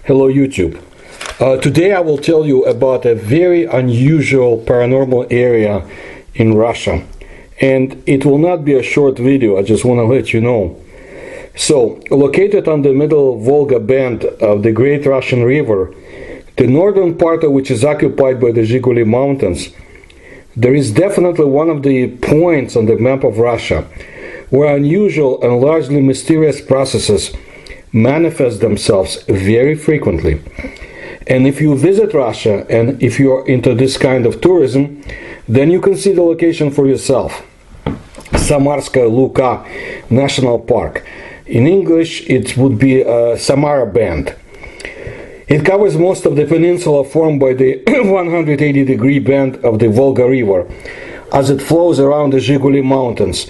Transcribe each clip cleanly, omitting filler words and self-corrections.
Hello YouTube. Today I will tell you about a very unusual paranormal area in Russia, and it will not be a short video. I just want to let you know. So, located on the middle Volga bend of the Great Russian River, the northern part of which is occupied by the Zhiguli Mountains, there is definitely one of the points on the map of Russia where unusual and largely mysterious processes manifest themselves very frequently. And if you visit Russia and if you are into this kind of tourism, then you can see the location for yourself. Samarskaya Luka National Park. In English it would be Samara Bend. It covers most of the peninsula formed by the 180-degree bend of the Volga River as it flows around the Zhiguli Mountains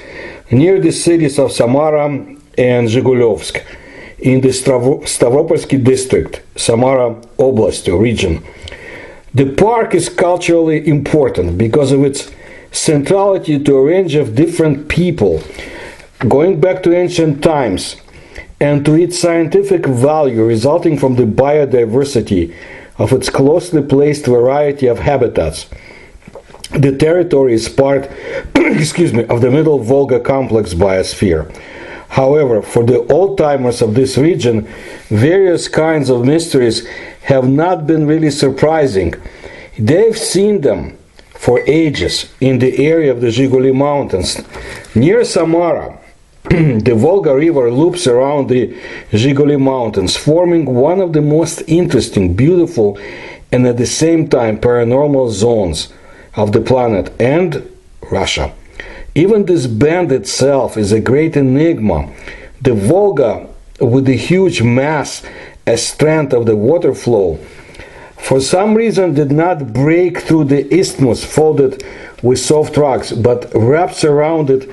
near the cities of Samara and Zhigulyovsk in the Stavropolsky district, Samara Oblast region. The park is culturally important because of its centrality to a range of different people, going back to ancient times, and to its scientific value resulting from the biodiversity of its closely placed variety of habitats. The territory is part of the Middle Volga Complex biosphere. However, for the old-timers of this region, various kinds of mysteries have not been really surprising. They've seen them for ages in the area of the Zhiguli Mountains. Near Samara, the Volga River loops around the Zhiguli Mountains, forming one of the most interesting, beautiful, and at the same time paranormal zones of the planet and Russia. Even this bend itself is a great enigma. The Volga, with the huge mass and strength of the water flow, for some reason did not break through the isthmus folded with soft rocks, but wraps around it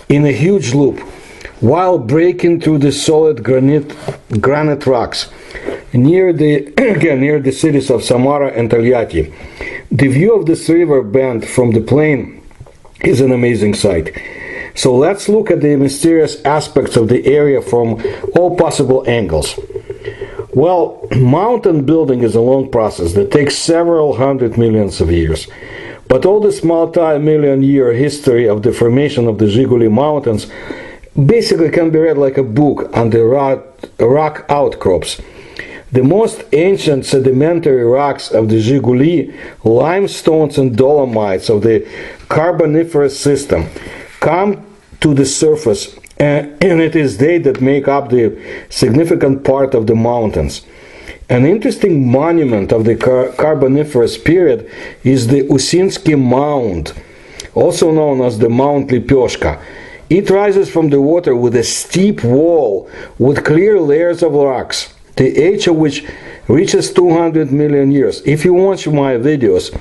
in a huge loop, while breaking through the solid granite rocks near the cities of Samara and Tolyatti. The view of this river bend from the plain is an amazing sight. So let's look at the mysterious aspects of the area from all possible angles. Well, mountain building is a long process that takes several hundred millions of years. But all this multi-million-year history of the formation of the Zhiguli Mountains basically can be read like a book on the rock outcrops. The most ancient sedimentary rocks of the Zhiguli, limestones and dolomites of the Carboniferous system, come to the surface, and it is they that make up the significant part of the mountains. An interesting monument of the Carboniferous period is the Usinsky Mound, also known as the Mount Lepeshka. It rises from the water with a steep wall with clear layers of rocks, the age of which reaches 200 million years. If you watch my videos,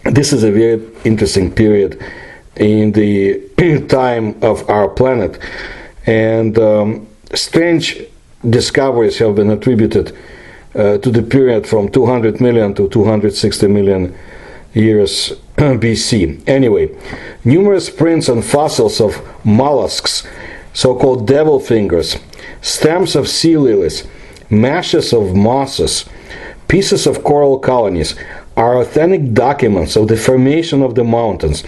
this is a very interesting period in the time of our planet, and strange discoveries have been attributed to the period from 200 million to 260 million years BC. Anyway, numerous prints and fossils of mollusks, so-called devil fingers, stems of sea lilies, mashes of mosses, pieces of coral colonies are authentic documents of the formation of the mountains,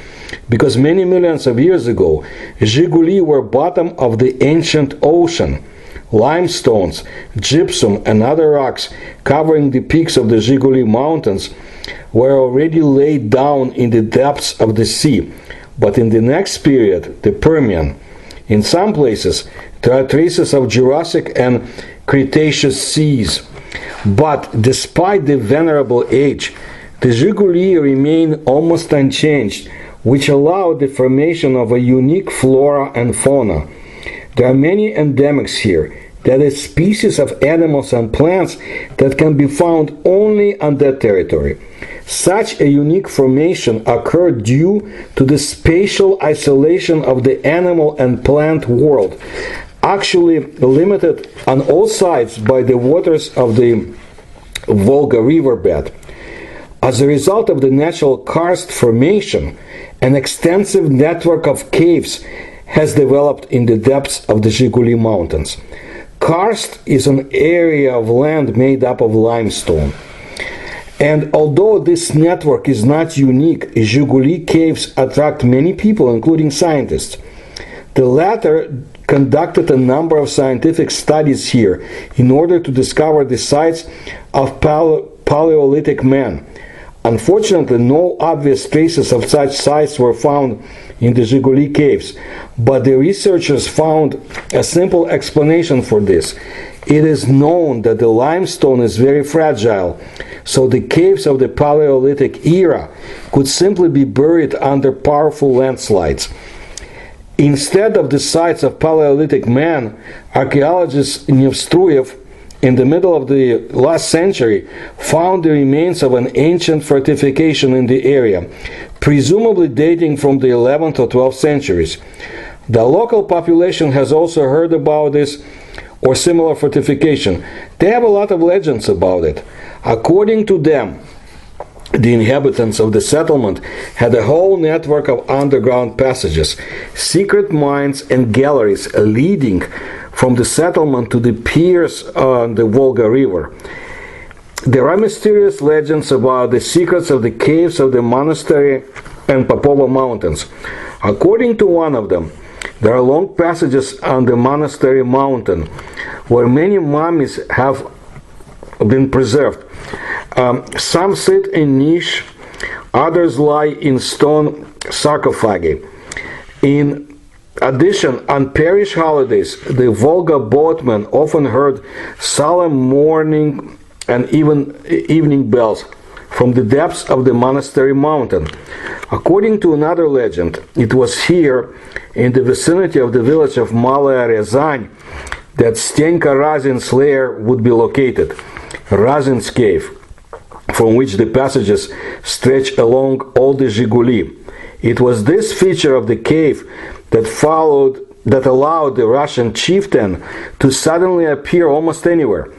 because many millions of years ago, Zhiguli were bottom of the ancient ocean. Limestones, gypsum and other rocks covering the peaks of the Zhiguli Mountains were already laid down in the depths of the sea, but in the next period, the Permian. In some places, there are traces of Jurassic and Cretaceous seas. But despite the venerable age, the Zhiguli remain almost unchanged, which allowed the formation of a unique flora and fauna. There are many endemics here, that is, species of animals and plants that can be found only on that territory. Such a unique formation occurred due to the spatial isolation of the animal and plant world, actually limited on all sides by the waters of the Volga riverbed. As a result of the natural karst formation, an extensive network of caves has developed in the depths of the Zhiguli Mountains. Karst is an area of land made up of limestone. And although this network is not unique, Zhiguli caves attract many people, including scientists. The latter conducted a number of scientific studies here in order to discover the sites of Paleolithic man. Unfortunately, no obvious traces of such sites were found in the Zhiguli caves, but the researchers found a simple explanation for this. It is known that the limestone is very fragile, so the caves of the Paleolithic era could simply be buried under powerful landslides. Instead of the sites of Paleolithic man, archaeologist Nevstruyev in the middle of the last century found the remains of an ancient fortification in the area, presumably dating from the 11th or 12th centuries. The local population has also heard about this or similar fortification. They have a lot of legends about it. According to them, the inhabitants of the settlement had a whole network of underground passages, secret mines and galleries leading from the settlement to the piers on the Volga River. There are mysterious legends about the secrets of the caves of the monastery and Popova mountains. According to one of them, there are long passages on the monastery mountain where many mummies have been preserved. Some sit in niche, others lie in stone sarcophagi. In addition, on parish holidays, the Volga boatmen often heard solemn morning and even evening bells from the depths of the monastery mountain. According to another legend, it was here, in the vicinity of the village of Malaya Ryazan, that Stenka Razin's lair would be located, Razin's cave, from which the passages stretch along all the Zhiguli. It was this feature of the cave that allowed the Russian chieftain to suddenly appear almost anywhere.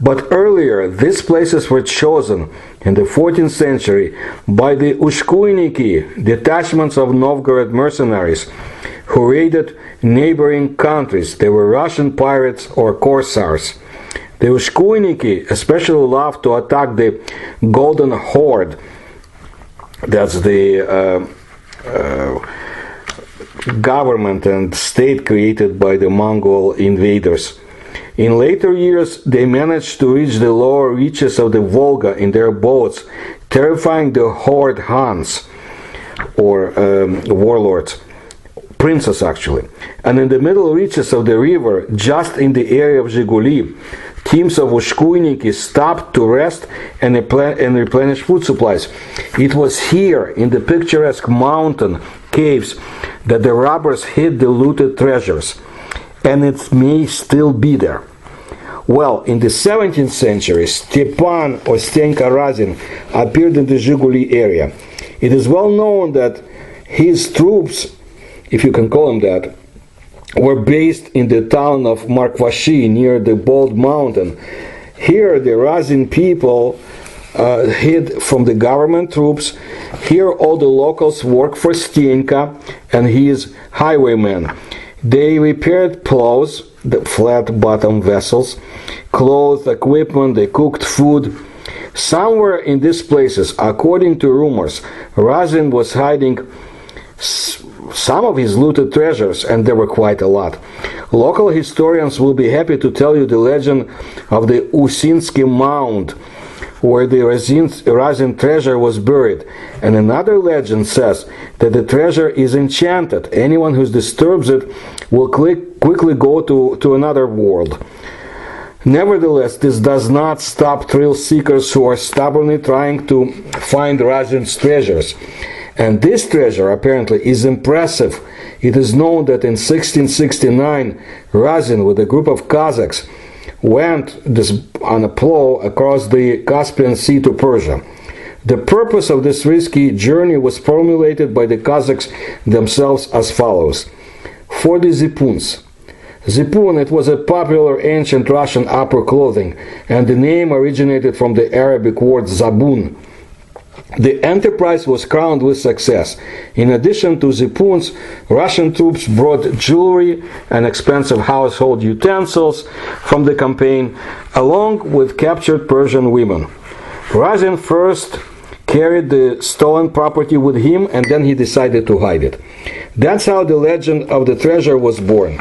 But earlier, these places were chosen in the 14th century by the Ushkuyniki, detachments of Novgorod mercenaries, who raided neighboring countries. They were Russian pirates or corsairs. The Ushkuyniki especially loved to attack the Golden Horde. That's the government and state created by the Mongol invaders. In later years, they managed to reach the lower reaches of the Volga in their boats, terrifying the Horde Hans, or warlords, princes actually. And in the middle reaches of the river, just in the area of Zhiguli, teams of Ushkuyniki stopped to rest and replenish food supplies. It was here, in the picturesque mountain caves, that the robbers hid the looted treasures, and it may still be there. Well, in the 17th century, Stepan or Stenka Razin appeared in the Zhiguli area. It is well known that his troops, if you can call them that, were based in the town of Markvashi near the Bald Mountain. Here the Razin people hid from the government troops. Here all the locals worked for Stenka and his highwaymen. They repaired plows, the flat-bottom vessels, clothes, equipment, they cooked food. Somewhere in these places, according to rumors, Razin was hiding some of his looted treasures, and there were quite a lot. Local historians will be happy to tell you the legend of the Usinsky Mound, where the Razin treasure was buried. And another legend says that the treasure is enchanted. Anyone who disturbs it will quickly go to another world. Nevertheless, this does not stop thrill seekers who are stubbornly trying to find Razin's treasures. And this treasure apparently is impressive. It is known that in 1669, Razin with a group of Cossacks went on a plow across the Caspian Sea to Persia. The purpose of this risky journey was formulated by the Cossacks themselves as follows. For the zipuns. Zipun, it was a popular ancient Russian upper clothing, and the name originated from the Arabic word zabun, The enterprise was crowned with success. In addition to Zipuns, Russian troops brought jewelry and expensive household utensils from the campaign, along with captured Persian women. Razin first carried the stolen property with him, and then he decided to hide it. That's how the legend of the treasure was born.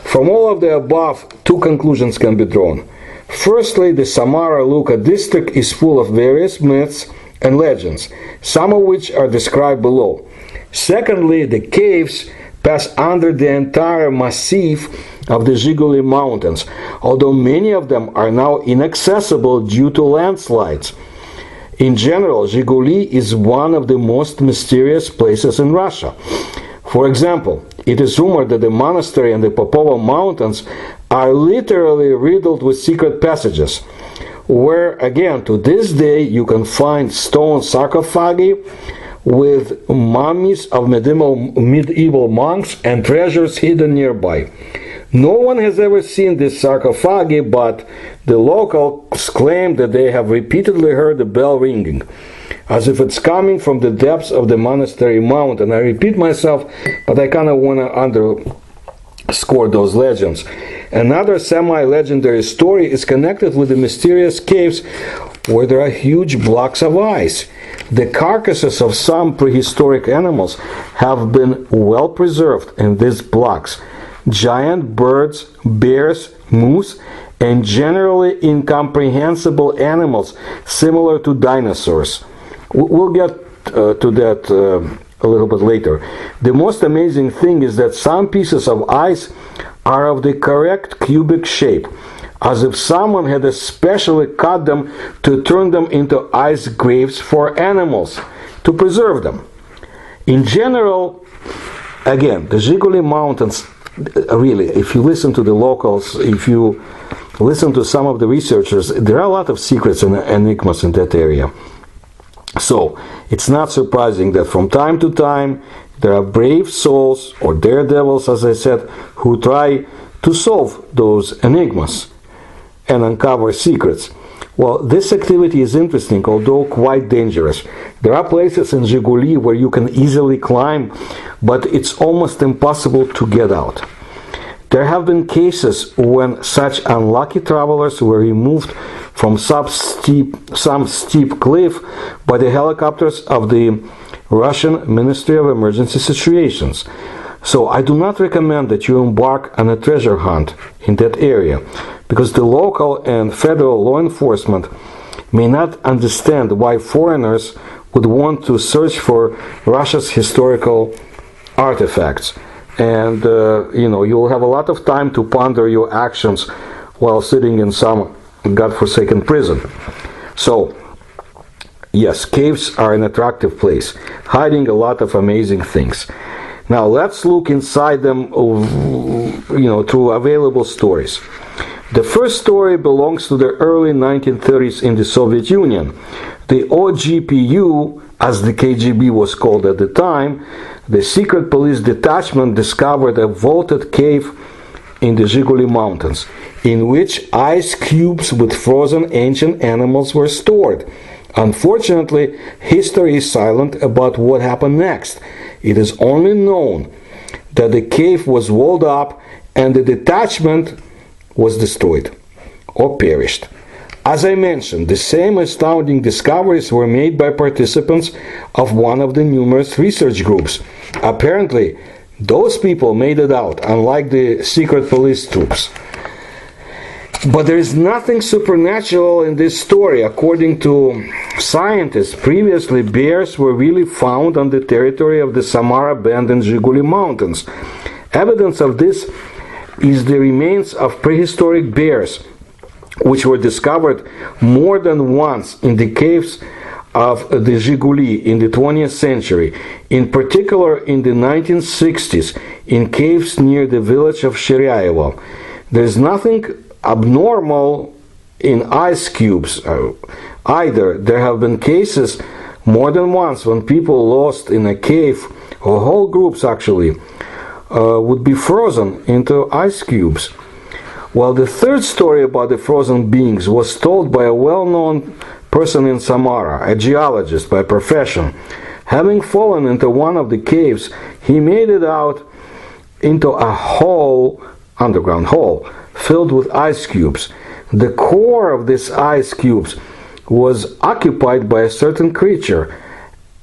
From all of the above, two conclusions can be drawn. Firstly, the Samara Luka district is full of various myths and legends, some of which are described below. Secondly, the caves pass under the entire massif of the Zhiguli Mountains, although many of them are now inaccessible due to landslides. In general, Zhiguli is one of the most mysterious places in Russia. For example, it is rumored that the monastery and the Popovo Mountains are literally riddled with secret passages, where, again, to this day, you can find stone sarcophagi with mummies of medieval monks and treasures hidden nearby. No one has ever seen this sarcophagi, but the locals claim that they have repeatedly heard the bell ringing, as if it's coming from the depths of the monastery mountain. I repeat myself, but I kind of want to underscore those legends. Another semi-legendary story is connected with the mysterious caves where there are huge blocks of ice. The carcasses of some prehistoric animals have been well preserved in these blocks. Giant birds, bears, moose, and generally incomprehensible animals similar to dinosaurs. We'll get to that a little bit later. The most amazing thing is that some pieces of ice are of the correct cubic shape, as if someone had especially cut them to turn them into ice graves for animals, to preserve them. In general, again, the Zhiguli Mountains, really, if you listen to the locals, if you listen to some of the researchers, there are a lot of secrets and enigmas in that area. So, it's not surprising that from time to time, there are brave souls, or daredevils, as I said, who try to solve those enigmas and uncover secrets. Well, this activity is interesting, although quite dangerous. There are places in Zhiguli where you can easily climb, but it's almost impossible to get out. There have been cases when such unlucky travelers were removed from some steep cliff by the helicopters of the Russian Ministry of Emergency Situations. So I do not recommend that you embark on a treasure hunt in that area, because the local and federal law enforcement may not understand why foreigners would want to search for Russia's historical artifacts. And you'll have a lot of time to ponder your actions while sitting in some godforsaken prison. So, yes, caves are an attractive place, hiding a lot of amazing things. Now let's look inside them, through available stories. The first story belongs to the early 1930s in the Soviet Union. The OGPU, as the KGB was called at the time, the secret police detachment discovered a vaulted cave in the Zhiguli Mountains, in which ice cubes with frozen ancient animals were stored. Unfortunately, history is silent about what happened next. It is only known that the cave was walled up and the detachment was destroyed or perished. As I mentioned, the same astounding discoveries were made by participants of one of the numerous research groups. Apparently, those people made it out, unlike the secret police troops. But there is nothing supernatural in this story. According to scientists, previously bears were really found on the territory of the Samara Band and Zhiguli Mountains. Evidence of this is the remains of prehistoric bears, which were discovered more than once in the caves of the Zhiguli in the 20th century, in particular in the 1960s, in caves near the village of Shiryaevo. There is nothing abnormal in ice cubes either. There have been cases more than once when people lost in a cave, or whole groups actually, would be frozen into ice cubes. Well, the third story about the frozen beings was told by a well-known person in Samara, a geologist by profession. Having fallen into one of the caves, he made it out into a hole, underground hole, filled with ice cubes. The core of these ice cubes was occupied by a certain creature.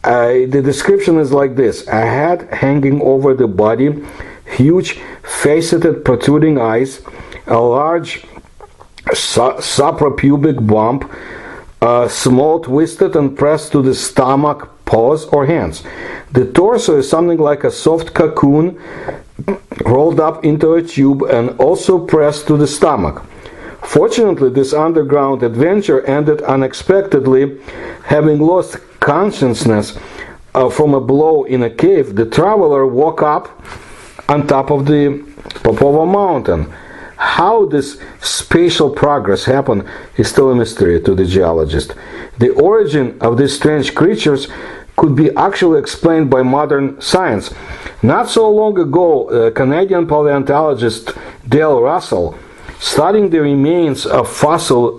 The description is like this: a head hanging over the body, huge faceted protruding eyes, a large suprapubic bump, small, twisted and pressed to the stomach, paws or hands. The torso is something like a soft cocoon rolled up into a tube and also pressed to the stomach. Fortunately, this underground adventure ended unexpectedly. Having lost consciousness from a blow in a cave, the traveler woke up on top of a mountain. How this spatial progress happened is still a mystery to the geologist. The origin of these strange creatures could be actually explained by modern science. Not so long ago, Canadian paleontologist Dale Russell, studying the remains of fossil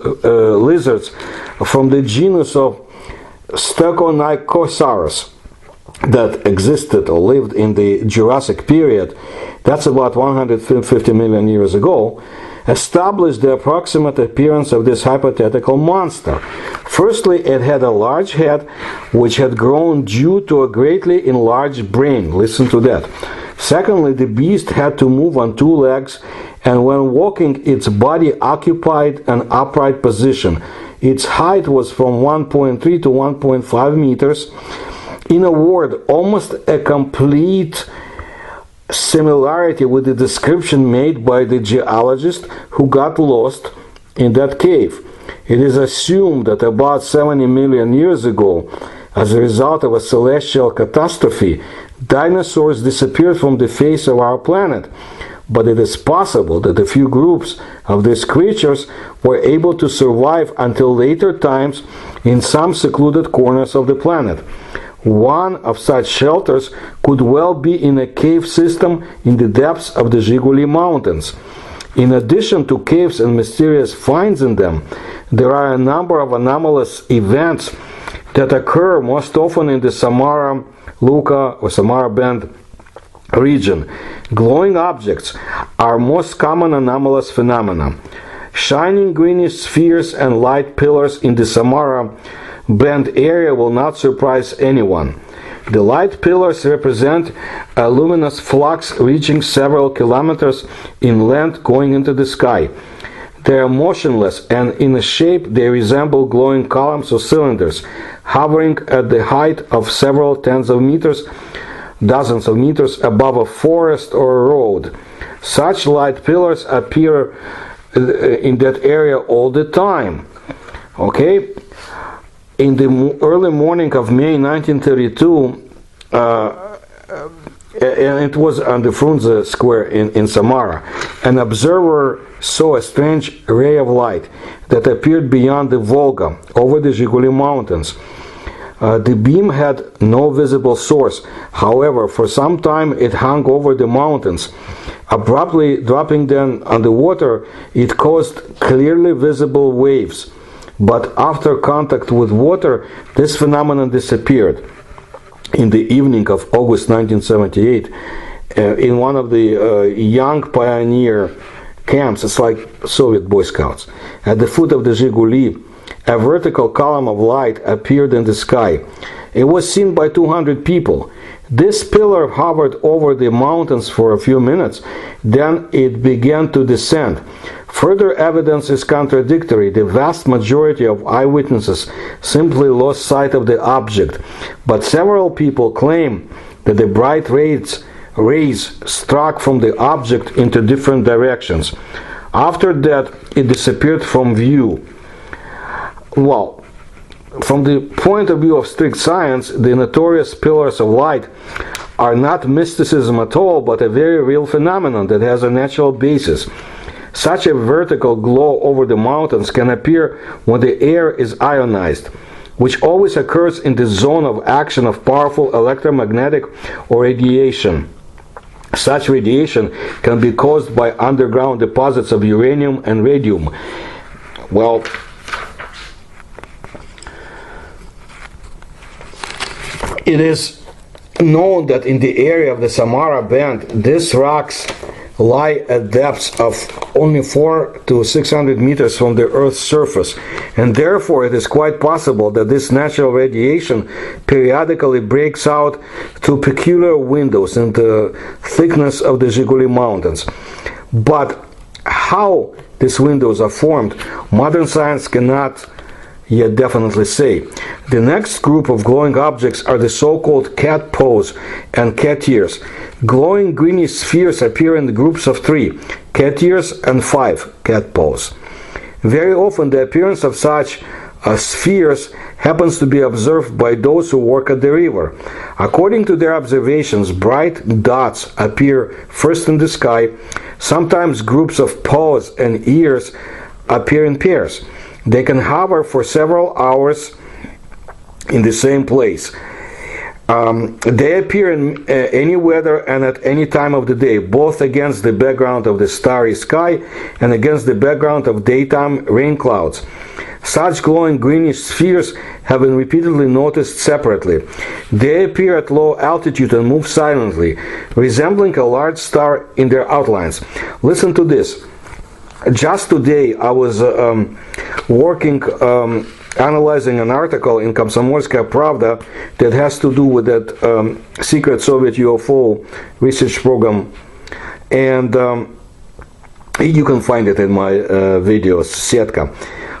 lizards from the genus of Stegonochosaurus that existed or lived in the Jurassic period, that's about 150 million years ago, established the approximate appearance of this hypothetical monster. Firstly, it had a large head which had grown due to a greatly enlarged brain. Listen to that. Secondly, the beast had to move on two legs, and when walking, its body occupied an upright position. Its height was from 1.3 to 1.5 meters. In a word, almost a complete similarity with the description made by the geologist who got lost in that cave. It is assumed that about 70 million years ago, as a result of a celestial catastrophe, dinosaurs disappeared from the face of our planet. But it is possible that a few groups of these creatures were able to survive until later times in some secluded corners of the planet. One of such shelters could well be in a cave system in the depths of the Zhiguli Mountains. In addition to caves and mysterious finds in them, there are a number of anomalous events that occur most often in the Samara Luka or Samara Band region. Glowing objects are most common anomalous phenomena. Shining greenish spheres and light pillars in the Samara Band area will not surprise anyone. The light pillars represent a luminous flux reaching several kilometers in length going into the sky. They are motionless, and in shape they resemble glowing columns or cylinders, hovering at the height of several tens of meters, dozens of meters above a forest or a road. Such light pillars appear in that area all the time. Okay? In the early morning of May 1932, and it was on the Frunze Square in Samara, an observer saw a strange ray of light that appeared beyond the Volga, over the Zhiguli Mountains. The beam had no visible source. However, for some time it hung over the mountains. Abruptly dropping then on the water, it caused clearly visible waves. But after contact with water, this phenomenon disappeared. In the evening of August 1978, in one of the young pioneer camps, it's like Soviet Boy Scouts, at the foot of the Zhiguli, a vertical column of light appeared in the sky. It was seen by 200 people. This pillar hovered over the mountains for a few minutes, then it began to descend. Further evidence is contradictory. The vast majority of eyewitnesses simply lost sight of the object, but several people claim that the bright rays struck from the object into different directions. After that, it disappeared from view. Well, from the point of view of strict science, the notorious pillars of light are not mysticism at all, but a very real phenomenon that has a natural basis. Such a vertical glow over the mountains can appear when the air is ionized, which always occurs in the zone of action of powerful electromagnetic or radiation. Such radiation can be caused by underground deposits of uranium and radium. Well, It is known that in the area of the Samara Band, these rocks lie at depths of only 400 to 600 meters from the Earth's surface, and therefore it is quite possible that this natural radiation periodically breaks out through peculiar windows in the thickness of the Zhiguli Mountains. But how these windows are formed, modern science cannot yet definitely say. The next group of glowing objects are the so-called cat paws and cat ears. Glowing greenish spheres appear in groups of 3 cat ears and 5 cat paws. Very often the appearance of such spheres happens to be observed by those who work at the river. According to their observations, bright dots appear first in the sky. Sometimes groups of paws and ears appear in pairs. They can hover for several hours in the same place. They appear in any weather and at any time of the day, both against the background of the starry sky and against the background of daytime rain clouds. Such glowing greenish spheres have been repeatedly noticed separately. They appear at low altitude and move silently, resembling a large star in their outlines. Listen to this. Just today I was working analyzing an article in Komsomolskaya Pravda that has to do with that secret Soviet UFO research program, and you can find it in my videos, Setka.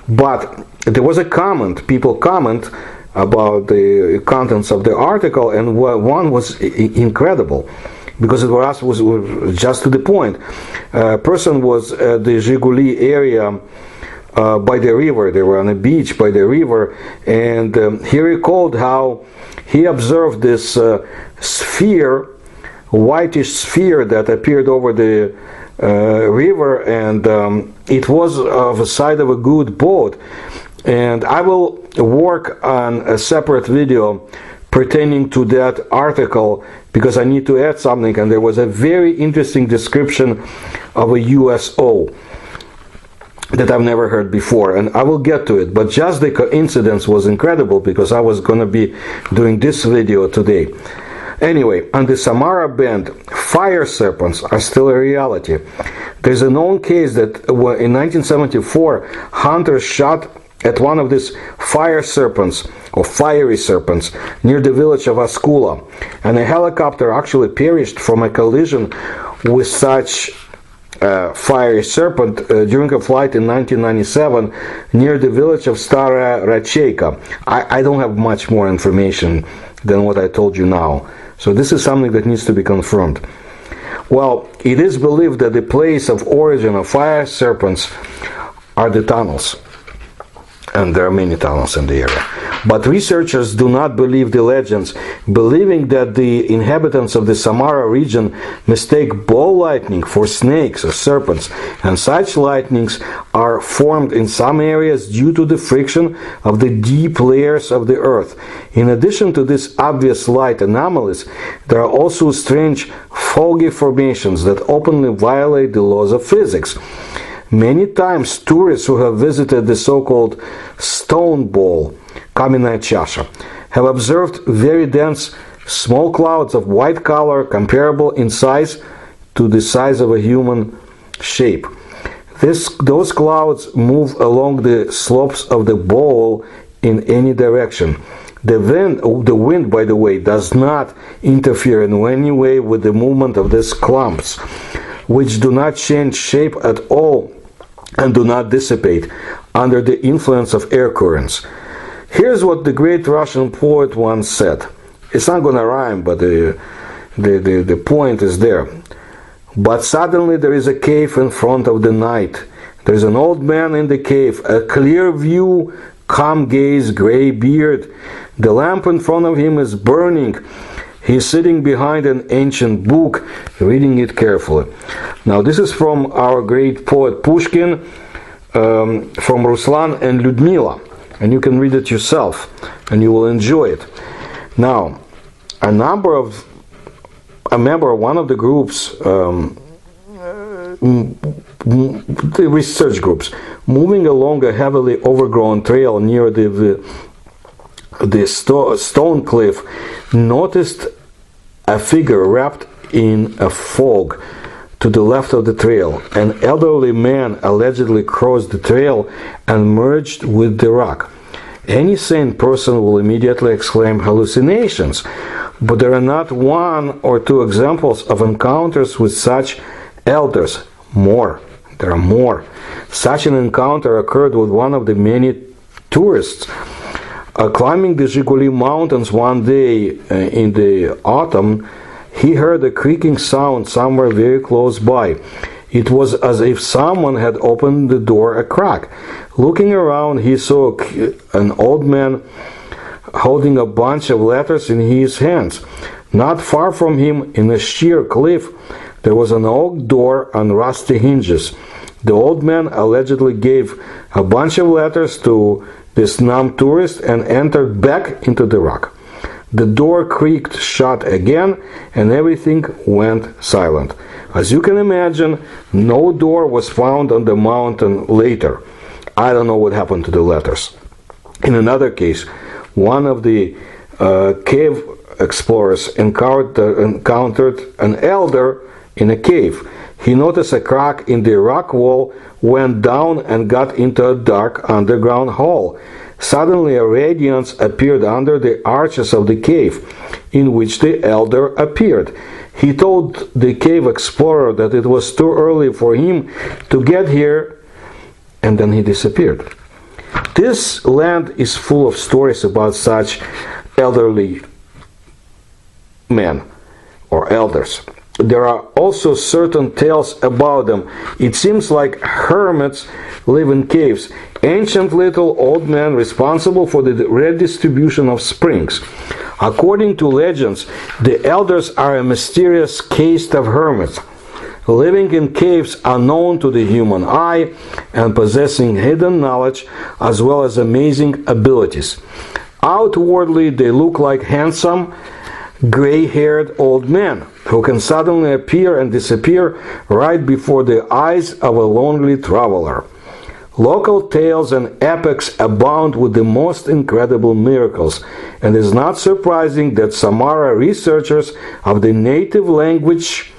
But there was a comment, people comment about the contents of the article, and one was incredible, because it was just to the point. A person was at the Zhiguli area by the river. They were on a beach by the river, and he recalled how he observed this sphere, whitish sphere that appeared over the river, and it was of the side of a good boat. And I will work on a separate video pertaining to that article, because I need to add something, and there was a very interesting description of a USO that I've never heard before, and I will get to it. But just the coincidence was incredible, because I was going to be doing this video today. Anyway, on the Samara Band, fire serpents are still a reality. There's a known case that in 1974, hunters shot at one of these fire serpents, or fiery serpents, near the village of Askula, and a helicopter actually perished from a collision with such fiery serpent during a flight in 1997 near the village of Stara Racheyka. I don't have much more information than what I told you now, so this is something that needs to be confirmed. Well, it is believed that the place of origin of fire serpents are the tunnels, and there are many tunnels in the area. But researchers do not believe the legends, believing that the inhabitants of the Samara region mistake ball lightning for snakes or serpents, and such lightnings are formed in some areas due to the friction of the deep layers of the earth. In addition to these obvious light anomalies, there are also strange foggy formations that openly violate the laws of physics. Many times tourists who have visited the so-called stone ball, Kamenная Chasha, have observed very dense small clouds of white color comparable in size to the size of a human shape. Those clouds move along the slopes of the bowl in any direction. The wind, by the way, does not interfere in any way with the movement of these clumps, which do not change shape at all and do not dissipate under the influence of air currents. Here's what the great Russian poet once said. It's not going to rhyme, but the point is there. But suddenly there is a cave in front of the night. There's an old man in the cave, a clear view, calm gaze, gray beard. The lamp in front of him is burning. He's sitting behind an ancient book, reading it carefully. Now this is from our great poet Pushkin, from Ruslan and Lyudmila, and you can read it yourself, and you will enjoy it. Now, a member of one of the groups, the research groups, moving along a heavily overgrown trail near the the stone cliff, noticed a figure wrapped in a fog to the left of the trail. An elderly man allegedly crossed the trail and merged with the rock. Any sane person will immediately exclaim hallucinations, but there are not one or two examples of encounters with such elders. There are more. Such an encounter occurred with one of the many tourists. Climbing the Zhiguli Mountains one day in the autumn, he heard a creaking sound somewhere very close by. It was as if someone had opened the door a crack. Looking around, he saw an old man holding a bunch of letters in his hands. Not far from him, in a sheer cliff, there was an oak door on rusty hinges. The old man allegedly gave a bunch of letters to this numb tourist and entered back into the rock. The door creaked shut again, and everything went silent. As you can imagine, no door was found on the mountain later. I don't know what happened to the letters. In another case, one of the cave explorers encountered an elder in a cave. He noticed a crack in the rock wall, went down and got into a dark underground hall. Suddenly a radiance appeared under the arches of the cave, in which the elder appeared. He told the cave explorer that it was too early for him to get here, and then he disappeared. This land is full of stories about such elderly men or elders. There are also certain tales about them. It seems like hermits live in caves, ancient little old men responsible for the redistribution of springs. According to legends, the elders are a mysterious caste of hermits, living in caves unknown to the human eye and possessing hidden knowledge as well as amazing abilities. Outwardly, they look like handsome, gray-haired old men who can suddenly appear and disappear right before the eyes of a lonely traveler. Local tales and epics abound with the most incredible miracles, and it is not surprising that Samara researchers of the native language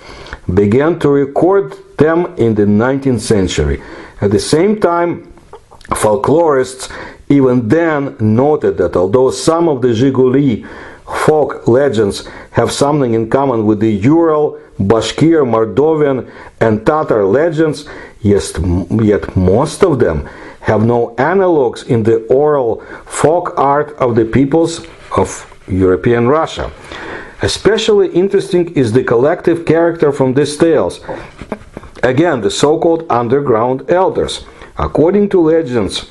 began to record them in the 19th century. At the same time, folklorists even then noted that although some of the Zhiguli folk legends have something in common with the Ural, Bashkir, Moldovan, and Tatar legends, yet most of them have no analogues in the oral folk art of the peoples of European Russia. Especially interesting is the collective character from these tales. Again, the so-called underground elders. According to legends,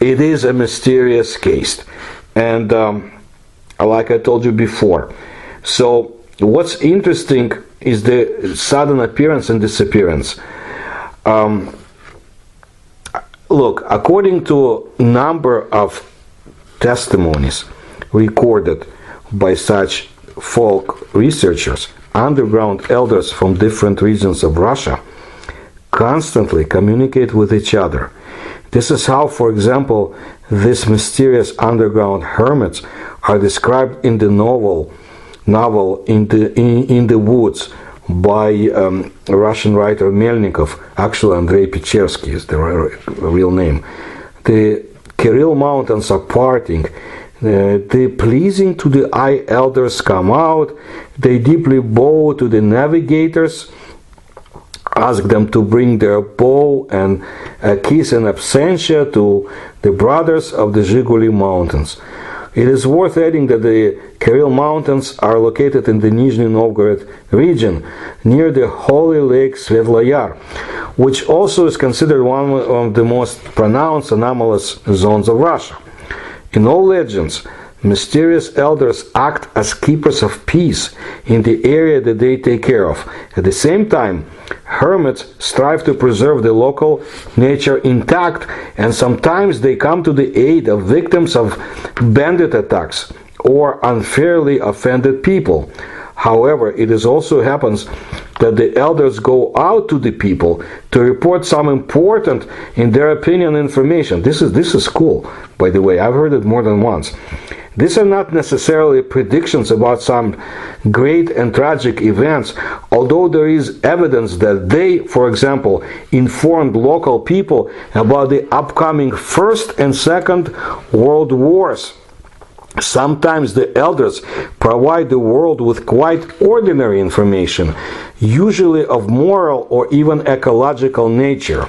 it is a mysterious case. And like I told you before, so what's interesting is the sudden appearance and disappearance. Look, according to a number of testimonies recorded by such folk researchers, underground elders from different regions of Russia constantly communicate with each other. This is how, for example, these mysterious underground hermits are described in the novel In the Woods by Russian writer Melnikov. Actually, Andrei Pechersky is the real name. The Kirill Mountains are parting. The pleasing to the eye elders come out. They deeply bow to the navigators, ask them to bring their bow and a kiss in absentia to the brothers of the Zhiguli Mountains. It is worth adding that the Kirill Mountains are located in the Nizhny Novgorod region, near the holy lake Svetloyar, which also is considered one of the most pronounced anomalous zones of Russia. In all legends, mysterious elders act as keepers of peace in the area that they take care of. At the same time, hermits strive to preserve the local nature intact, and sometimes they come to the aid of victims of bandit attacks or unfairly offended people. However, it is also happens that the elders go out to the people to report some important, in their opinion, information. This is cool, by the way. I've heard it more than once. These are not necessarily predictions about some great and tragic events, although there is evidence that they, for example, informed local people about the upcoming First and Second World Wars. Sometimes the elders provide the world with quite ordinary information, usually of moral or even ecological nature.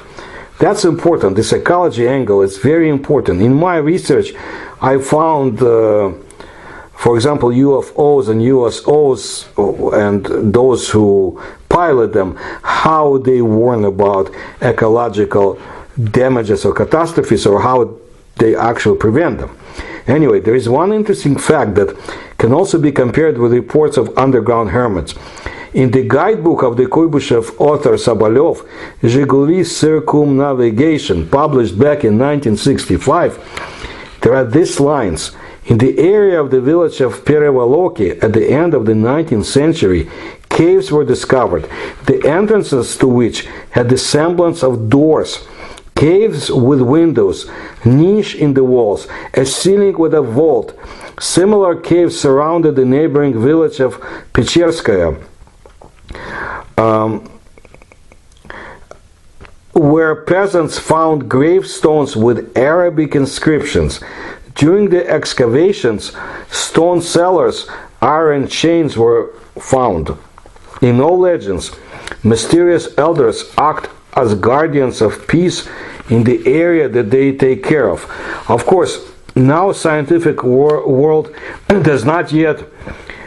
That's important. This ecology angle is very important. In my research, I found, for example, UFOs and USOs and those who pilot them, how they warn about ecological damages or catastrophes, or how they actually prevent them. Anyway, there is one interesting fact that can also be compared with reports of underground hermits. In the guidebook of the Kuybyshev author Sobolev, Zhiguli Circumnavigation, published back in 1965, there are these lines. In the area of the village of Perevoloki at the end of the 19th century, caves were discovered, the entrances to which had the semblance of doors. Caves with windows, niche in the walls, a ceiling with a vault. Similar caves surrounded the neighboring village of Pecherskaya, where peasants found gravestones with Arabic inscriptions. During the excavations, stone cellars, iron chains were found. In all legends, mysterious elders act as guardians of peace in the area that they take care of. Of course, now scientific world does not yet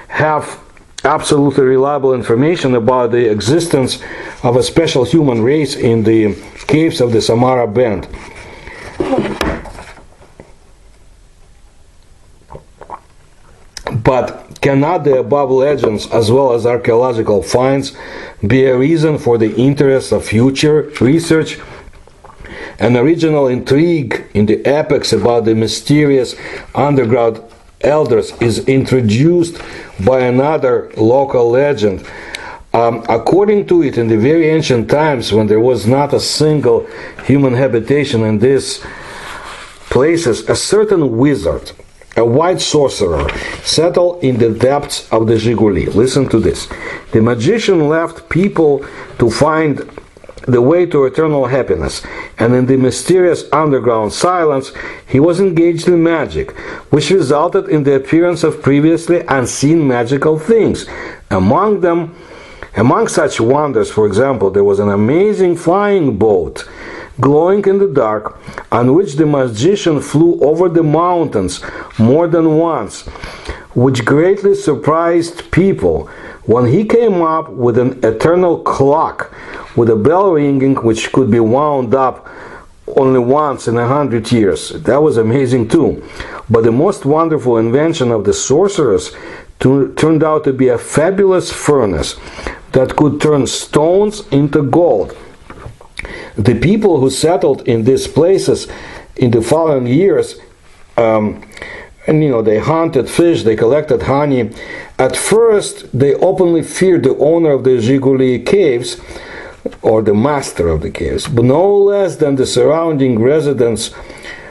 have absolutely reliable information about the existence of a special human race in the caves of the Samara band. But cannot the above legends, as well as archaeological finds, be a reason for the interest of future research? An original intrigue in the epics about the mysterious underground elders is introduced by another local legend. According to it, in the very ancient times, when there was not a single human habitation in these places, a certain wizard, a white sorcerer, settled in the depths of the Zhiguli. Listen to this. The magician left people to find the way to eternal happiness, and in the mysterious underground silence, he was engaged in magic, which resulted in the appearance of previously unseen magical things. Among such wonders, for example, there was an amazing flying boat, glowing in the dark, on which the magician flew over the mountains more than once, which greatly surprised people. When he came up with an eternal clock, with a bell ringing which could be wound up only once in 100 years. That was amazing too. But the most wonderful invention of the sorcerers turned out to be a fabulous furnace that could turn stones into gold. The people who settled in these places in the following years, they hunted fish, they collected honey. At first, they openly feared the owner of the Zhiguli caves, or the master of the caves, but no less than the surrounding residents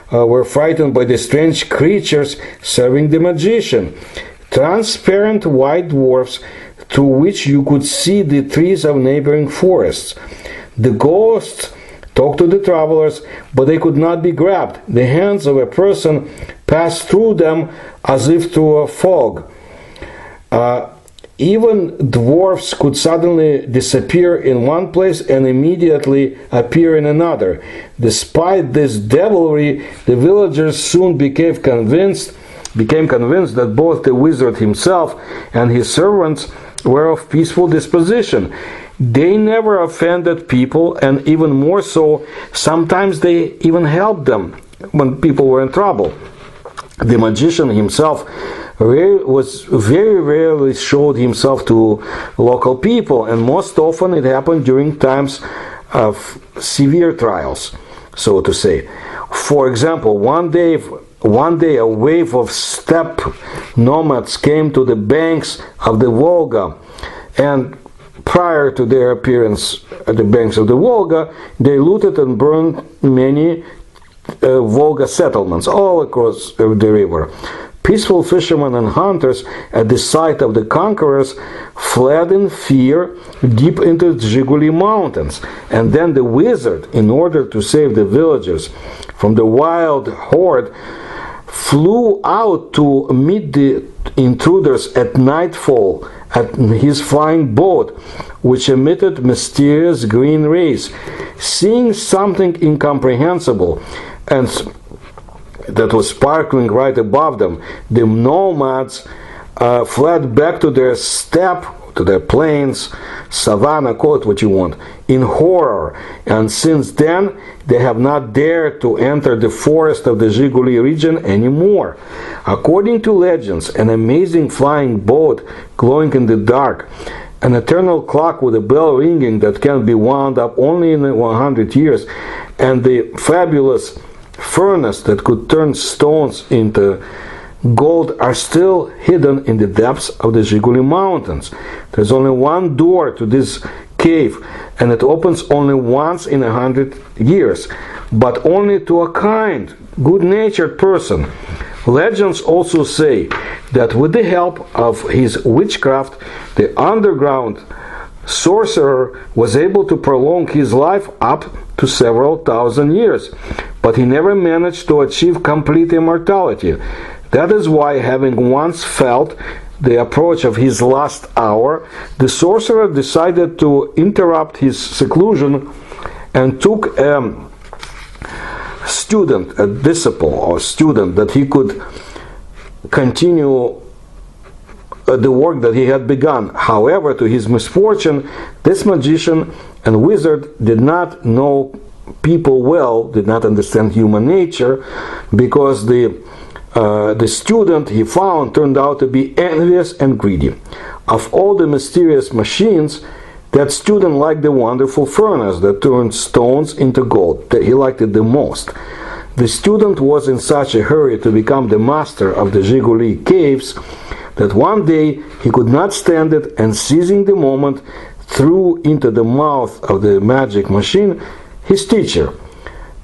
were frightened by the strange creatures serving the magician. Transparent white dwarfs through which you could see the trees of neighboring forests. The ghosts talked to the travelers, but they could not be grabbed. The hands of a person passed through them as if through a fog. Even dwarfs could suddenly disappear in one place and immediately appear in another. Despite this devilry, the villagers soon became convinced that both the wizard himself and his servants were of peaceful disposition. They never offended people, and even more so, sometimes they even helped them when people were in trouble. The magician himself very rarely showed himself to local people, and most often it happened during times of severe trials, so to say. For example, one day one day a wave of steppe nomads came to the banks of the Volga, and prior to their appearance at the banks of the Volga, they looted and burned many Volga settlements all across the river. Peaceful fishermen and hunters, at the sight of the conquerors, fled in fear deep into the Zhiguli mountains. And then the wizard, in order to save the villagers from the wild horde, flew out to meet the intruders at nightfall at his flying boat, which emitted mysterious green rays. Seeing something incomprehensible and that was sparkling right above them, the nomads fled back to their steppe, to their plains, savanna, call it what you want, in horror. And since then, they have not dared to enter the forest of the Zhiguli region anymore. According to legends, an amazing flying boat glowing in the dark, an eternal clock with a bell ringing that can be wound up only in 100 years, and the fabulous furnace that could turn stones into gold are still hidden in the depths of the Zhiguli mountains. There's only one door to this cave, and it opens only once in 100 years, but only to a kind, good-natured person. Legends also say that with the help of his witchcraft, the underground sorcerer was able to prolong his life up to several thousand years, but he never managed to achieve complete immortality. That is why, having once felt the approach of his last hour, the sorcerer decided to interrupt his seclusion and took a student, a disciple or student, that he could continue the work that he had begun. However, to his misfortune, this magician and wizard did not know people well, did not understand human nature, because the student he found turned out to be envious and greedy. Of all the mysterious machines, that student liked the wonderful furnace that turned stones into gold. That he liked it the most. The student was in such a hurry to become the master of the Zhiguli caves that one day he could not stand it, and seizing the moment, threw into the mouth of the magic machine his teacher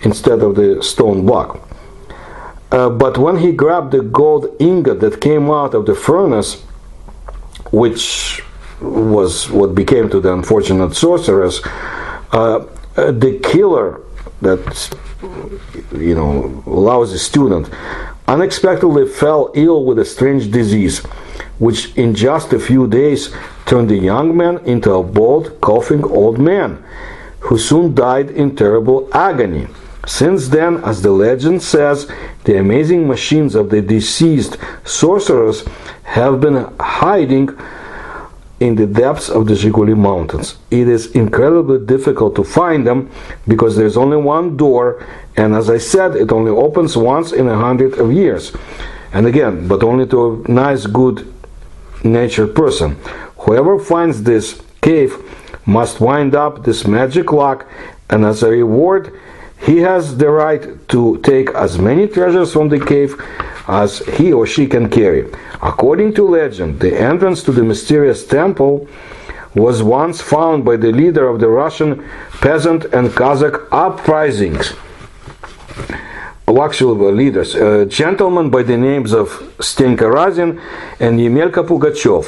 instead of the stone block. But when he grabbed the gold ingot that came out of the furnace, which was what became to the unfortunate sorceress, the killer, that lousy student, unexpectedly fell ill with a strange disease, which in just a few days turned the young man into a bald, coughing old man, who soon died in terrible agony. Since then, as the legend says, the amazing machines of the deceased sorcerers have been hiding in the depths of the Zhiguli mountains. It is incredibly difficult to find them because there's only one door, and as I said, it only opens once in 100 of years. And again, but only to a nice, good-natured person. Whoever finds this cave must wind up this magic lock, and as a reward, he has the right to take as many treasures from the cave as he or she can carry. According to legend, the entrance to the mysterious temple was once found by the leader of the Russian peasant and Kazakh uprisings. Actual leaders, gentlemen by the names of Stenka Razin and Yemelka Pugachev.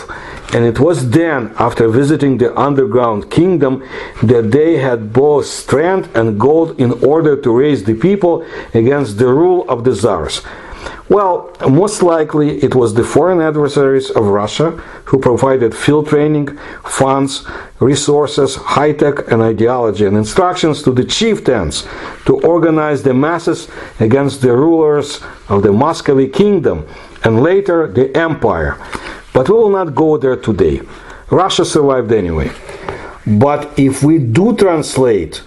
And it was then, after visiting the underground kingdom, that they had both strength and gold in order to raise the people against the rule of the Tsars. Well, most likely it was the foreign adversaries of Russia who provided field training, funds, resources, high-tech and ideology, and instructions to the chieftains to organize the masses against the rulers of the Muscovy kingdom and later the empire. But we will not go there today. Russia survived anyway. But if we do translate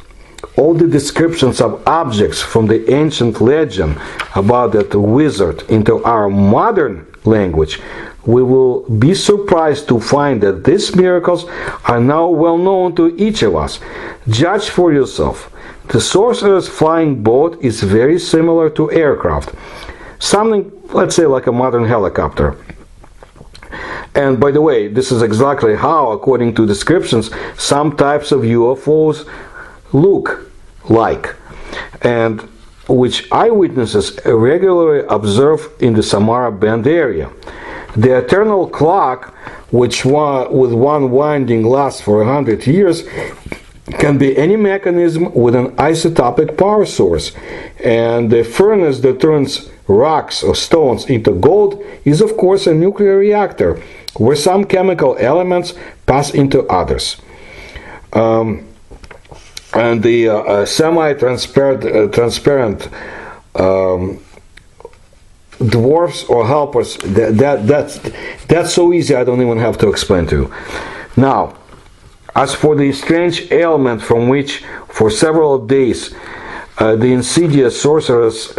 all the descriptions of objects from the ancient legend about that wizard into our modern language, we will be surprised to find that these miracles are now well known to each of us. Judge for yourself. The sorcerer's flying boat is very similar to aircraft. something, let's say, like a modern helicopter. And by the way, this is exactly how, according to descriptions, some types of UFOs look like, and which eyewitnesses regularly observe in the Samara Bend area. The eternal clock, which with one winding lasts for 100 years, can be any mechanism with an isotopic power source. And the furnace that turns rocks or stones into gold is, of course, a nuclear reactor, where some chemical elements pass into others. And the semi-transparent dwarfs or helpers, that's so easy I don't even have to explain to you. Now, as for the strange ailment from which for several days the insidious sorcerer's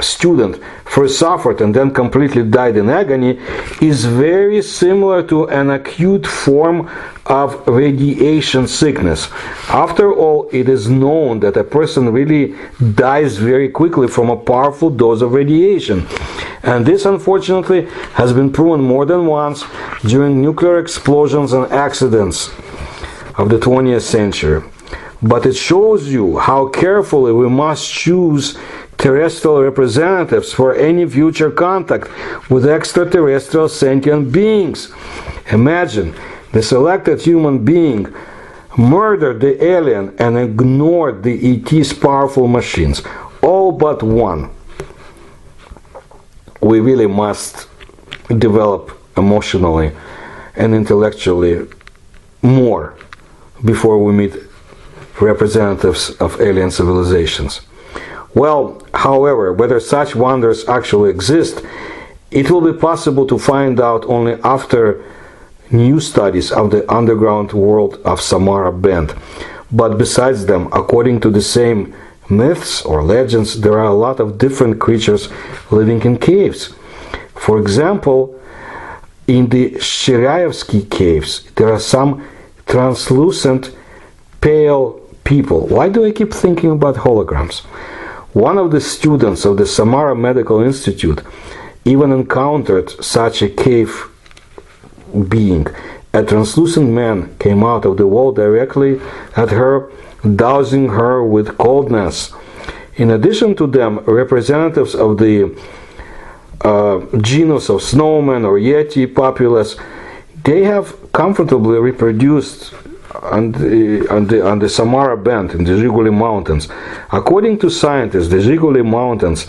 student first suffered and then completely died in agony, is very similar to an acute form of radiation sickness. After all, it is known that a person really dies very quickly from a powerful dose of radiation. And this, unfortunately, has been proven more than once during nuclear explosions and accidents of the 20th century. But it shows you how carefully we must choose terrestrial representatives for any future contact with extraterrestrial sentient beings. Imagine the selected human being murdered the alien and ignored the ET's powerful machines, all but one. We really must develop emotionally and intellectually more before we meet representatives of alien civilizations. Well, however, whether such wonders actually exist, it will be possible to find out only after new studies of the underground world of Samara Bend. But besides them, according to the same myths or legends, there are a lot of different creatures living in caves. For example, in the Shiraevsky caves, there are some translucent, pale people. Why do I keep thinking about holograms? One of the students of the Samara Medical Institute even encountered such a cave being. A translucent man came out of the wall directly at her, dousing her with coldness. In addition to them, representatives of the genus of snowmen or yeti populace, they have comfortably reproduced on the Samara Bend in the Zhiguli Mountains. According to scientists, the Zhiguli Mountains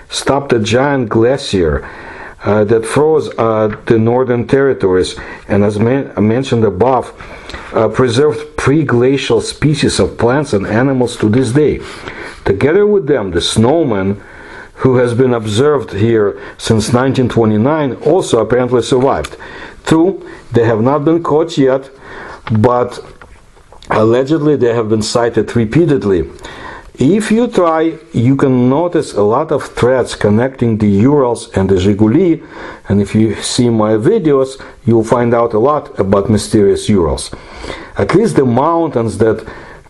stopped a giant glacier that froze the northern territories, and as mentioned above, preserved pre-glacial species of plants and animals to this day. Together with them, the snowman, who has been observed here since 1929, also apparently survived. True, they have not been caught yet, but allegedly they have been sighted repeatedly. If you try, you can notice a lot of threads connecting the Urals and the Zhiguli, and if you see my videos, you'll find out a lot about mysterious Urals. At least the mountains that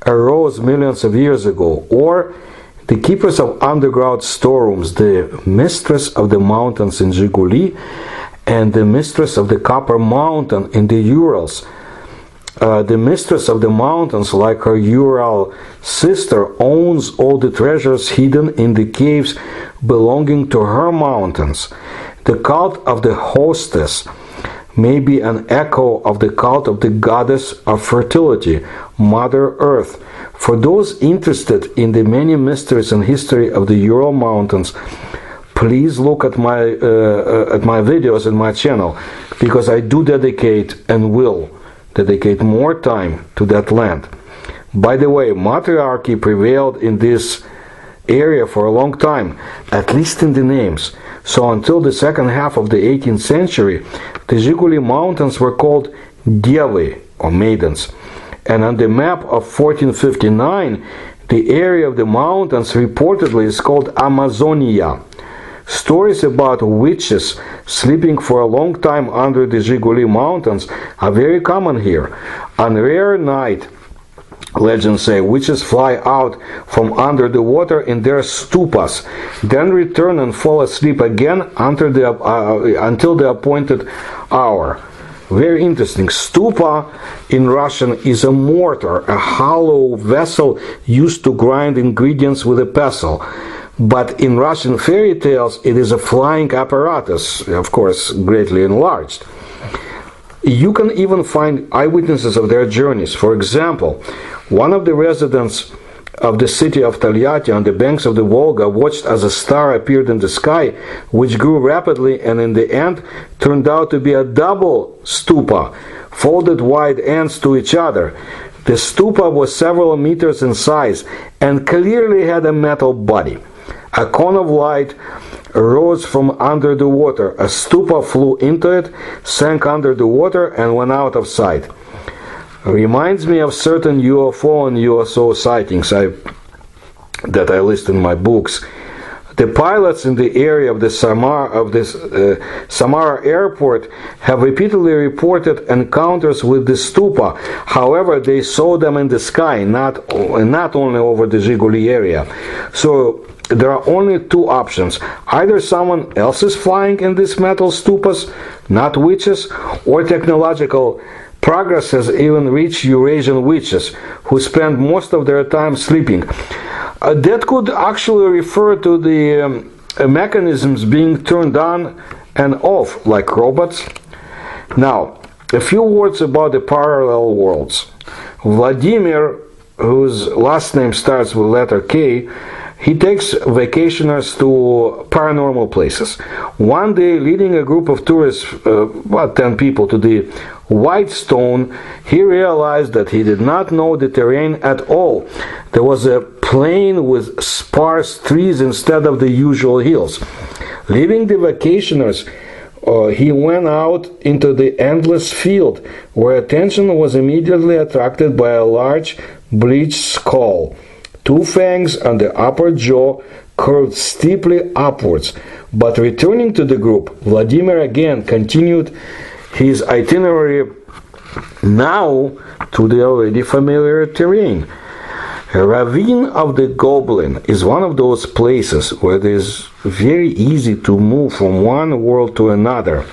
arose millions of years ago, or the keepers of underground storerooms, the mistress of the mountains in Zhiguli and the mistress of the Copper Mountain in the Urals. The mistress of the mountains, like her Ural sister, owns all the treasures hidden in the caves belonging to her mountains. The cult of the hostess may be an echo of the cult of the goddess of fertility, Mother Earth. For those interested in the many mysteries and history of the Ural Mountains, please look at my videos in my channel, because I do dedicate and will dedicate more time to that land. By the way, matriarchy prevailed in this area for a long time, at least in the names. So until the second half of the 18th century, the Zhiguli Mountains were called Devy, or maidens. And on the map of 1459, the area of the mountains reportedly is called Amazonia. Stories about witches sleeping for a long time under the Zhiguli Mountains are very common here. On a rare night, legends say, witches fly out from under the water in their stupas, then return and fall asleep again until the appointed hour. Very interesting. Stupa in Russian is a mortar, a hollow vessel used to grind ingredients with a pestle. But in Russian fairy tales, it is a flying apparatus, of course, greatly enlarged. You can even find eyewitnesses of their journeys. For example, one of the residents of the city of Tolyatti on the banks of the Volga watched as a star appeared in the sky, which grew rapidly and in the end turned out to be a double stupa, folded wide ends to each other. The stupa was several meters in size and clearly had a metal body. A cone of light rose from under the water. A stupa flew into it, sank under the water, and went out of sight. Reminds me of certain UFO and USO sightings that I list in my books. The pilots in the area of the Samara airport have repeatedly reported encounters with the stupa. However, they saw them in the sky, not only over the Zhiguli area. So there are only two options. Either someone else is flying in these metal stupas, not witches, or technological progress has even reached Eurasian witches, who spend most of their time sleeping. That could actually refer to the mechanisms being turned on and off like robots. Now, a few words about the parallel worlds. Vladimir, whose last name starts with letter K, he takes vacationers to paranormal places. One day, leading a group of tourists, about 10 people, to the White Stone, he realized that he did not know the terrain at all. There was a plain with sparse trees instead of the usual hills. Leaving the vacationers, he went out into the endless field, where attention was immediately attracted by a large bleached skull. Two fangs on the upper jaw curved steeply upwards. But returning to the group, Vladimir again continued his itinerary, now to the already familiar terrain. A ravine of the Goblin is one of those places where it is very easy to move from one world to another.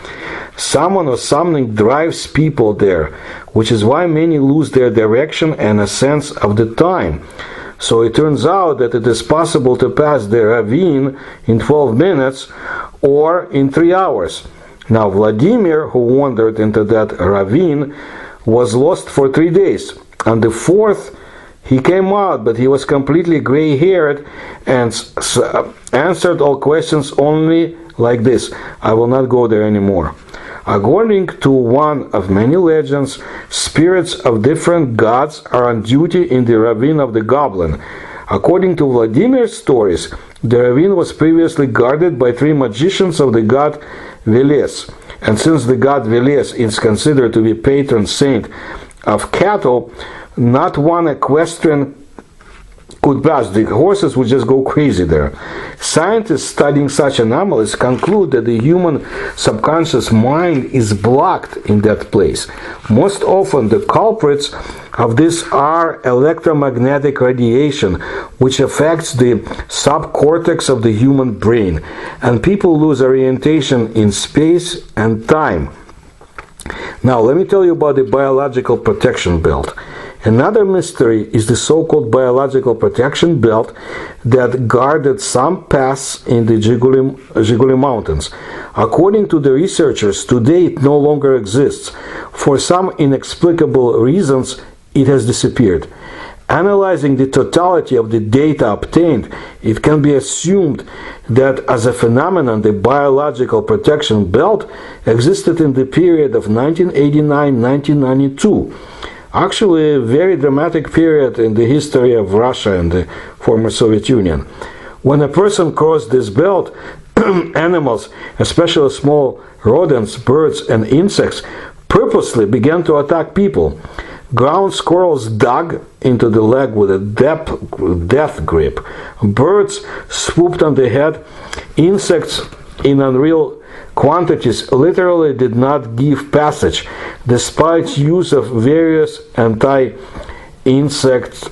Someone or something drives people there, which is why many lose their direction and a sense of the time. So it turns out that it is possible to pass the ravine in 12 minutes or in 3 hours. Now Vladimir, who wandered into that ravine, was lost for 3 days. On the 4th, he came out, but he was completely gray-haired and answered all questions only like this: "I will not go there anymore." According to one of many legends, spirits of different gods are on duty in the ravine of the Goblin. According to Vladimir's stories, the ravine was previously guarded by 3 magicians of the god Veles. And since the god Veles is considered to be patron saint of cattle, not one equestrian could pass. The horses would just go crazy there. Scientists studying such anomalies conclude that the human subconscious mind is blocked in that place. Most often the culprits of this are electromagnetic radiation, which affects the subcortex of the human brain, and people lose orientation in space and time. Now let me tell you about the biological protection belt. Another mystery is the so-called biological protection belt that guarded some paths in the Zhiguli Mountains. According to the researchers, today it no longer exists. For some inexplicable reasons, it has disappeared. Analyzing the totality of the data obtained, it can be assumed that as a phenomenon, the biological protection belt existed in the period of 1989-1992. Actually, a very dramatic period in the history of Russia and the former Soviet Union. When a person crossed this belt, animals, especially small rodents, birds, and insects, purposely began to attack people. Ground squirrels dug into the leg with a death grip. Birds swooped on the head. Insects, in unreal quantities, literally did not give passage, despite use of various insect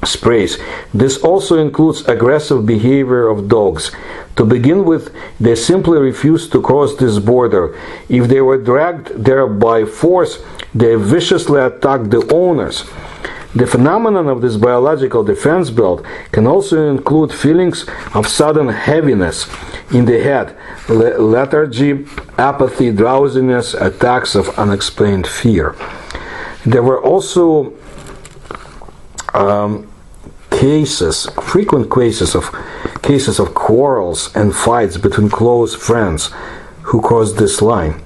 sprays. This also includes aggressive behavior of dogs. To begin with, they simply refuse to cross this border. If they were dragged there by force, they viciously attack the owners. The phenomenon of this biological defense belt can also include feelings of sudden heaviness in the head, lethargy, apathy, drowsiness, attacks of unexplained fear. There were also frequent cases of quarrels and fights between close friends who crossed this line.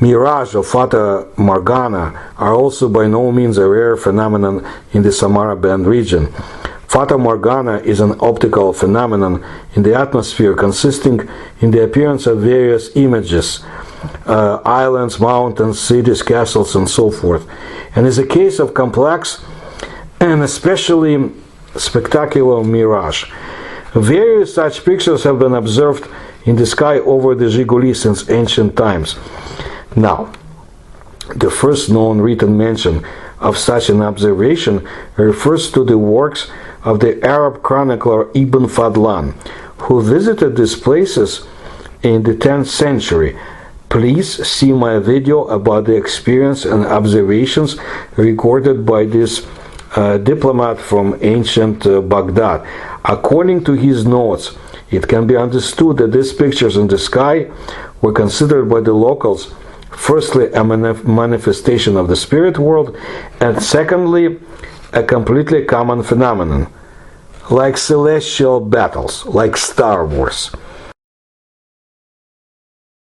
Mirage or Fata Morgana are also by no means a rare phenomenon in the Samara Band region. Fata Morgana is an optical phenomenon in the atmosphere consisting in the appearance of various images, islands, mountains, cities, castles, and so forth, and is a case of complex and especially spectacular mirage. Various such pictures have been observed in the sky over the Zhiguli since ancient times. Now, the first known written mention of such an observation refers to the works of the Arab chronicler Ibn Fadlan, who visited these places in the 10th century. Please see my video about the experience and observations recorded by this diplomat from ancient Baghdad. According to his notes, it can be understood that these pictures in the sky were considered by the locals firstly a manifestation of the spirit world, and secondly a completely common phenomenon, like celestial battles, like Star Wars.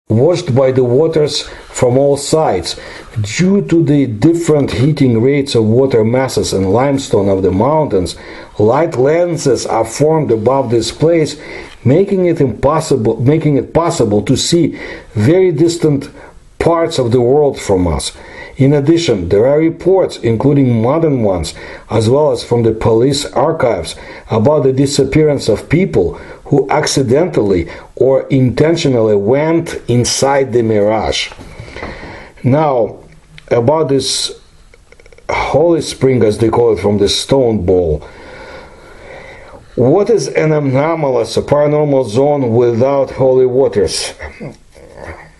Washed by the waters from all sides, due to the different heating rates of water masses and limestone of the mountains, light lenses are formed above this place, making it possible to see very distant parts of the world from us. In addition, there are reports, including modern ones, as well as from the police archives, about the disappearance of people who accidentally or intentionally went inside the mirage. Now, about this holy spring, as they call it, from the stone ball. What is an anomalous, a paranormal zone without holy waters?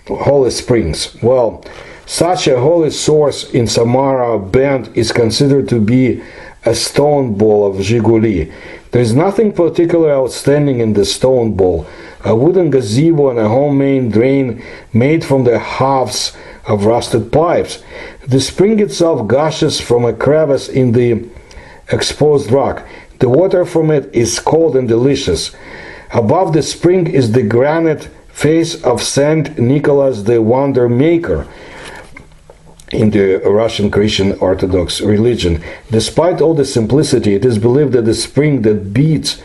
Holy springs. Well, such a holy source in Samara Band is considered to be a stone ball of Zhiguli. There is nothing particularly outstanding in the stone ball. A wooden gazebo and a homemade drain made from the halves of rusted pipes. The spring itself gushes from a crevice in the exposed rock. The water from it is cold and delicious. Above the spring is the granite face of Saint Nicholas the Wonder Maker in the Russian Christian Orthodox religion. Despite all the simplicity, it is believed that the spring that beats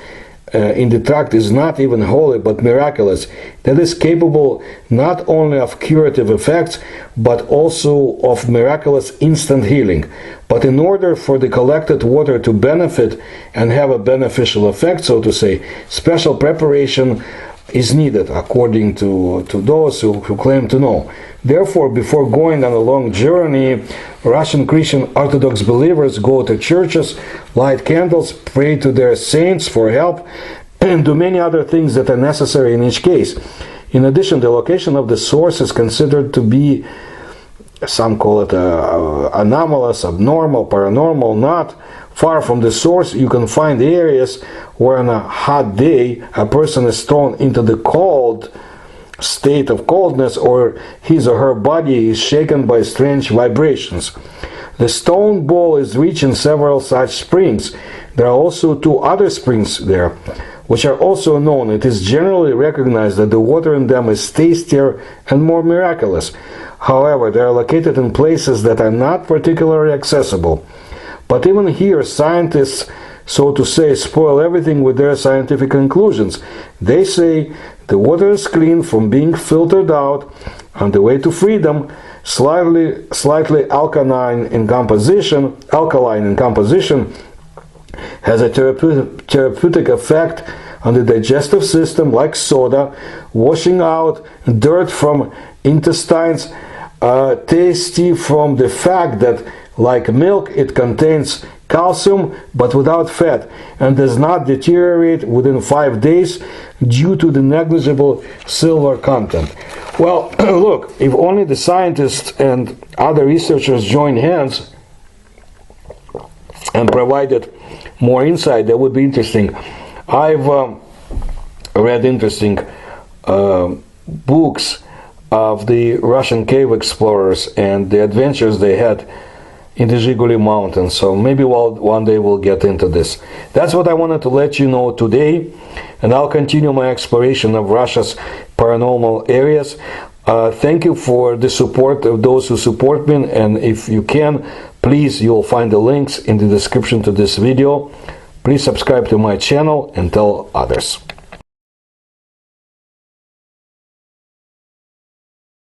in the tract is not even holy but miraculous, that is capable not only of curative effects but also of miraculous instant healing. But in order for the collected water to benefit and have a beneficial effect, so to say, special preparation is needed, according to those who claim to know. Therefore, before going on a long journey, Russian Christian Orthodox believers go to churches, light candles, pray to their saints for help, and do many other things that are necessary in each case. In addition, the location of the source is considered to be, some call it anomalous, abnormal, paranormal, not. Far from the source, you can find areas where on a hot day a person is thrown into the cold state of coldness, or his or her body is shaken by strange vibrations. The stone ball is rich in several such springs. There are also 2 other springs there, which are also known. It is generally recognized that the water in them is tastier and more miraculous. However, they are located in places that are not particularly accessible. But even here, scientists, so to say, spoil everything with their scientific conclusions. They say the water is clean from being filtered out on the way to freedom, slightly alkaline in composition, has a therapeutic effect on the digestive system, like soda, washing out dirt from intestines, tasty from the fact that, like milk, it contains calcium but without fat, and does not deteriorate within 5 days due to the negligible silver content. Well, look, if only the scientists and other researchers joined hands and provided more insight, that would be interesting. I've read interesting books of the Russian cave explorers and the adventures they had in the Zhiguli Mountains. So maybe one day we'll get into this. That's what I wanted to let you know today, and I'll continue my exploration of Russia's paranormal areas. Thank you for the support of those who support me, and if you can, please, you'll find the links in the description to this video. Please subscribe to my channel and tell others.